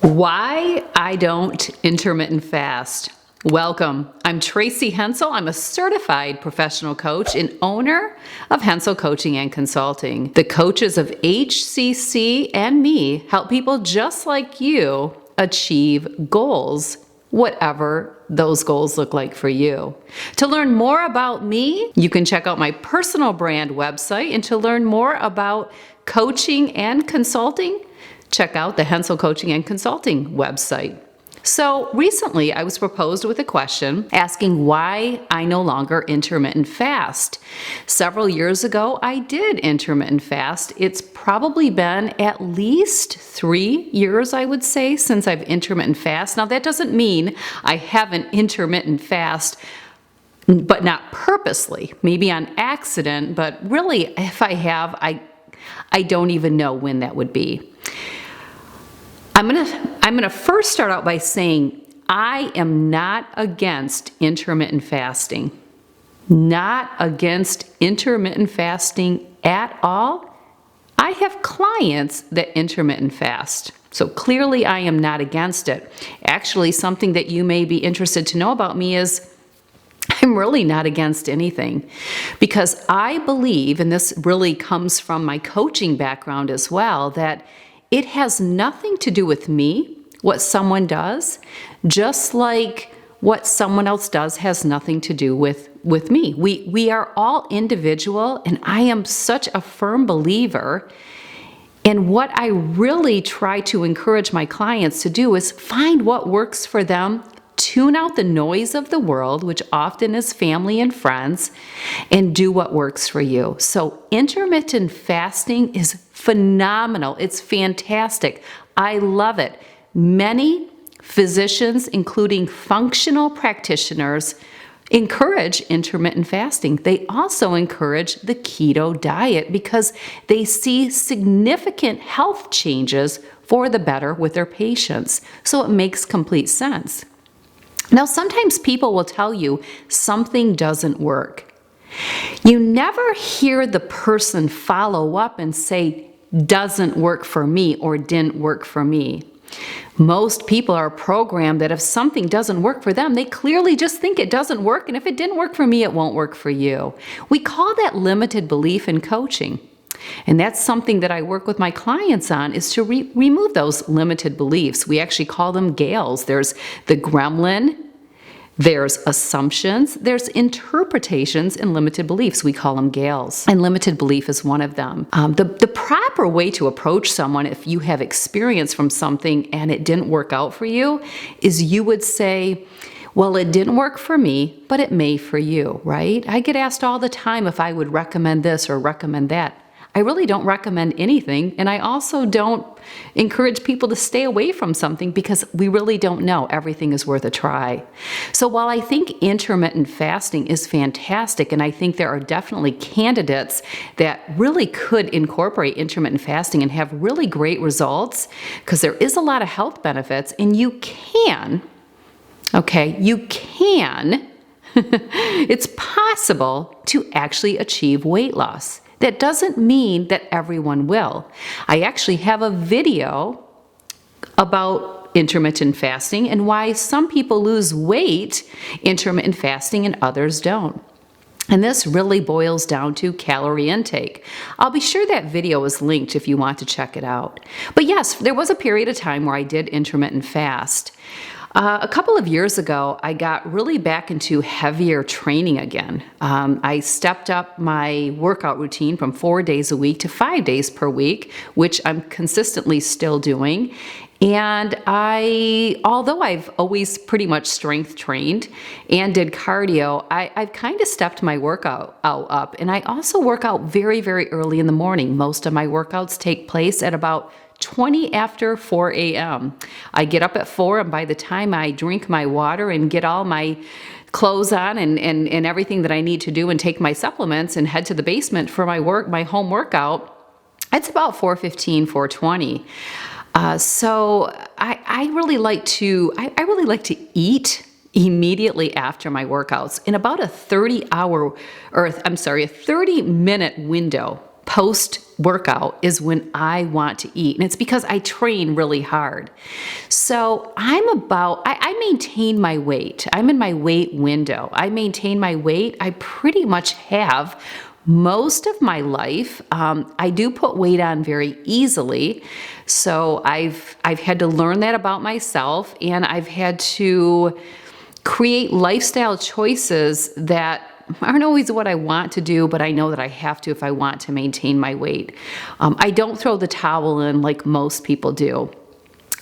Why I don't intermittent fast. Welcome. I'm Tracy Hensel. I'm a certified professional coach and owner of Hensel Coaching and Consulting. The coaches of HCC and me help people just like you achieve goals, whatever those goals look like for you. To learn more about me, you can check out my personal brand website, and to learn more about coaching and consulting, check out the Hensel Coaching and Consulting website. So recently I was proposed with a question asking why I no longer intermittent fast. Several years ago I did intermittent fast. It's probably been at least 3 years, I would say, since I've intermittent fast. Now that doesn't mean I haven't intermittent fast, but not purposely, maybe on accident, but really if I have, I don't even know when that would be. I'm gonna first start out by saying I am not against intermittent fasting. Not against intermittent fasting at all. I have clients that intermittent fast, so clearly I am not against it. Actually, something that you may be interested to know about me is I'm really not against anything, because I believe, and this really comes from my coaching background as well, that it has nothing to do with me, what someone does, just like what someone else does has nothing to do with me. We are all individual, and I am such a firm believer. And what I really try to encourage my clients to do is find what works for them, tune out the noise of the world, which often is family and friends, and do what works for you. So intermittent fasting is phenomenal. It's fantastic. I love it. Many physicians, including functional practitioners, encourage intermittent fasting. They also encourage the keto diet because they see significant health changes for the better with their patients. So it makes complete sense. Now, sometimes people will tell you something doesn't work. You never hear the person follow up and say, doesn't work for me or didn't work for me. Most people are programmed that if something doesn't work for them, they clearly just think it doesn't work, and if it didn't work for me, it won't work for you. We call that limited belief in coaching. And that's something that I work with my clients on, is to remove those limited beliefs. We actually call them GALEs. There's the gremlin, there's assumptions, there's interpretations, and limited beliefs. We call them GALEs. And limited belief is one of them. The proper way to approach someone if you have experience from something and it didn't work out for you is you would say, well, it didn't work for me, but it may for you, right? I get asked all the time if I would recommend this or recommend that. I really don't recommend anything, and I also don't encourage people to stay away from something because we really don't know. Everything is worth a try. So while I think intermittent fasting is fantastic, and I think there are definitely candidates that really could incorporate intermittent fasting and have really great results, because there is a lot of health benefits, and you can, it's possible to actually achieve weight loss. That doesn't mean that everyone will. I actually have a video about intermittent fasting and why some people lose weight intermittent fasting and others don't. And this really boils down to calorie intake. I'll be sure that video is linked if you want to check it out. But yes, there was a period of time where I did intermittent fast. A couple of years ago, I got really back into heavier training again. I stepped up my workout routine from 4 days a week to 5 days per week, which I'm consistently still doing. And although I've always pretty much strength trained and did cardio, I've kind of stepped my workout up. And I also work out very, very early in the morning. Most of my workouts take place at about 20 after 4 a.m. I get up at 4, and by the time I drink my water and get all my clothes on and everything that I need to do and take my supplements and head to the basement for my home workout, it's about 4:15, 4:20. So I really like to eat immediately after my workouts in about a 30-minute window post workout is when I want to eat. And it's because I train really hard. So I maintain my weight. I'm in my weight window. I maintain my weight. I pretty much have most of my life. I do put weight on very easily. So I've had to learn that about myself, and I've had to create lifestyle choices that aren't always what I want to do, but I know that I have to if I want to maintain my weight. I don't throw the towel in like most people do.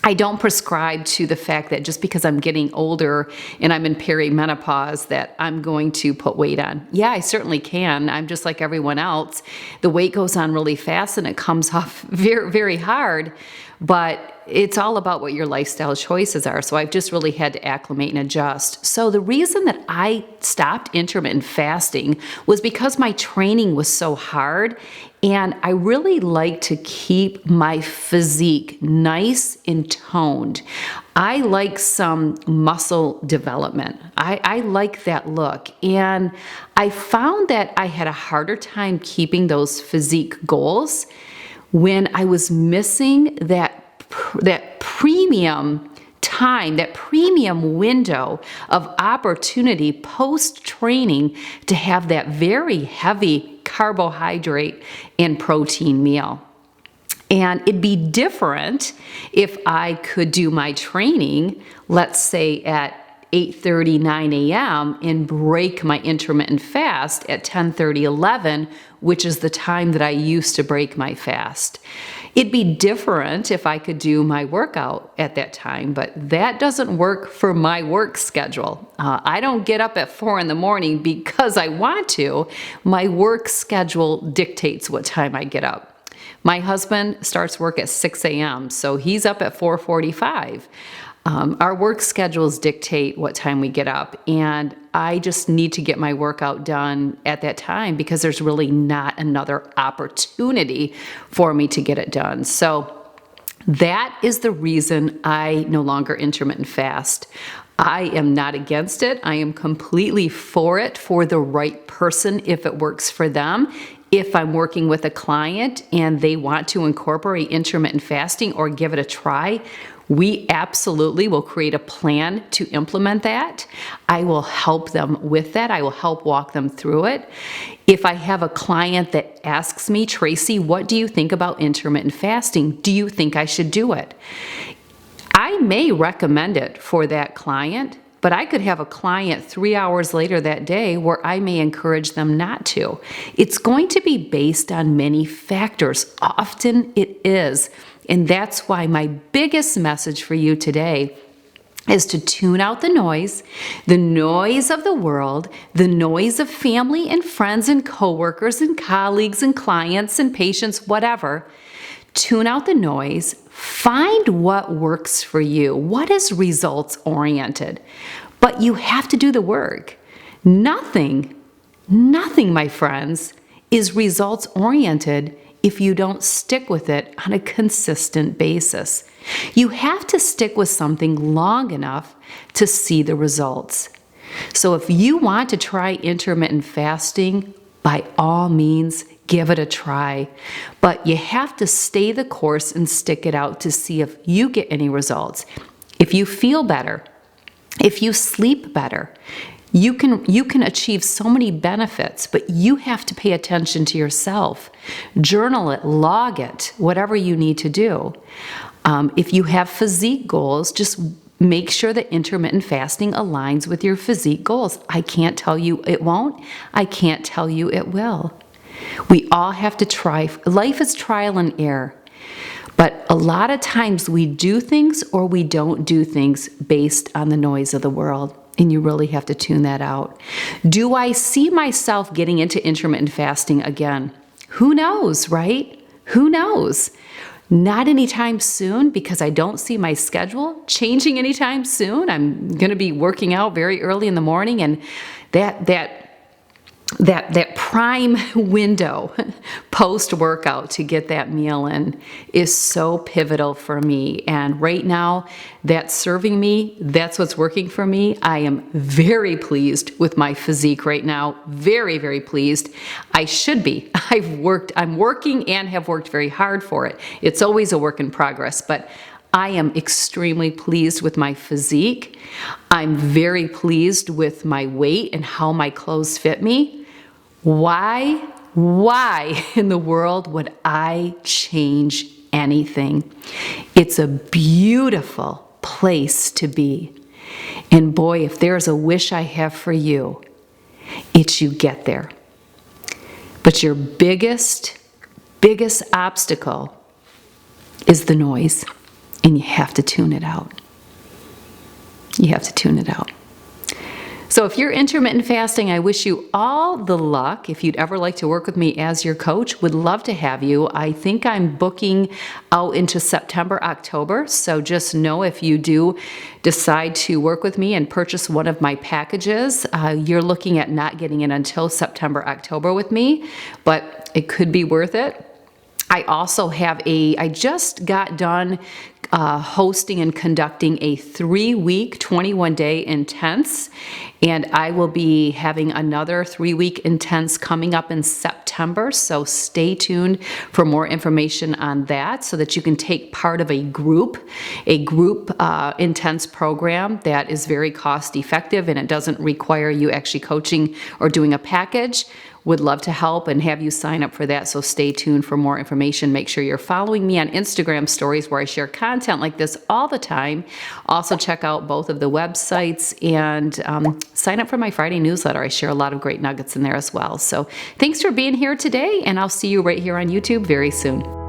I don't prescribe to the fact that just because I'm getting older and I'm in perimenopause that I'm going to put weight on. Yeah, I certainly can. I'm just like everyone else. The weight goes on really fast and it comes off very, very hard, but it's all about what your lifestyle choices are. So I've just really had to acclimate and adjust. So the reason that I stopped intermittent fasting was because my training was so hard, and I really like to keep my physique nice and toned. I like some muscle development. I like that look. And I found that I had a harder time keeping those physique goals when I was missing that premium time, that premium window of opportunity post-training to have that very heavy carbohydrate and protein meal. And it'd be different if I could do my training, let's say at 8:30, 9 a.m. and break my intermittent fast at 10:30, 11, which is the time that I used to break my fast. It'd be different if I could do my workout at that time, but that doesn't work for my work schedule. I don't get up at 4 in the morning because I want to. My work schedule dictates what time I get up. My husband starts work at 6 a.m., so he's up at 4:45. Our work schedules dictate what time we get up, and I just need to get my workout done at that time because there's really not another opportunity for me to get it done. So that is the reason I no longer intermittent fast. I am not against it. I am completely for it for the right person if it works for them. If I'm working with a client and they want to incorporate intermittent fasting or give it a try, we absolutely will create a plan to implement that. I will help them with that. I will help walk them through it. If I have a client that asks me, Tracy, what do you think about intermittent fasting? Do you think I should do it? I may recommend it for that client, but I could have a client 3 hours later that day where I may encourage them not to. It's going to be based on many factors. Often it is. And that's why my biggest message for you today is to tune out the noise of the world, the noise of family and friends and coworkers and colleagues and clients and patients, whatever. Tune out the noise, find what works for you, what is results oriented. But you have to do the work. Nothing, my friends, is results oriented if you don't stick with it on a consistent basis. You have to stick with something long enough to see the results. So if you want to try intermittent fasting, by all means, give it a try. But you have to stay the course and stick it out to see if you get any results. If you feel better, if you sleep better, you can achieve so many benefits, but you have to pay attention to yourself. Journal it, log it, whatever you need to do. If you have physique goals, just make sure that intermittent fasting aligns with your physique goals. I can't tell you it won't. I can't tell you it will. We all have to try. Life is trial and error. But a lot of times we do things or we don't do things based on the noise of the world. And you really have to tune that out. Do I see myself getting into intermittent fasting again? Who knows, right? Who knows? Not anytime soon because I don't see my schedule changing anytime soon. I'm going to be working out very early in the morning, and that that prime window post-workout to get that meal in is so pivotal for me. And right now, that's serving me. That's what's working for me. I am very pleased with my physique right now. Very, very pleased. I should be. I'm working and have worked very hard for it. It's always a work in progress, but I am extremely pleased with my physique. I'm very pleased with my weight and how my clothes fit me. Why in the world would I change anything? It's a beautiful place to be. And boy, if there's a wish I have for you, it's you get there. But your biggest obstacle is the noise, and you have to tune it out. You have to tune it out. So if you're intermittent fasting, I wish you all the luck. If you'd ever like to work with me as your coach, would love to have you. I think I'm booking out into September, October. So just know if you do decide to work with me and purchase one of my packages, you're looking at not getting it until September, October with me, but it could be worth it. I also have I just got done hosting and conducting a 3-week, 21-day intense, and I will be having another 3-week intense coming up in September, so stay tuned for more information on that so that you can take part of a group intense program that is very cost effective and it doesn't require you actually coaching or doing a package. Would love to help and have you sign up for that, so stay tuned for more information. Make sure you're following me on Instagram stories where I share content like this all the time. Also check out both of the websites and sign up for my Friday newsletter. I share a lot of great nuggets in there as well. So thanks for being here today, and I'll see you right here on YouTube very soon.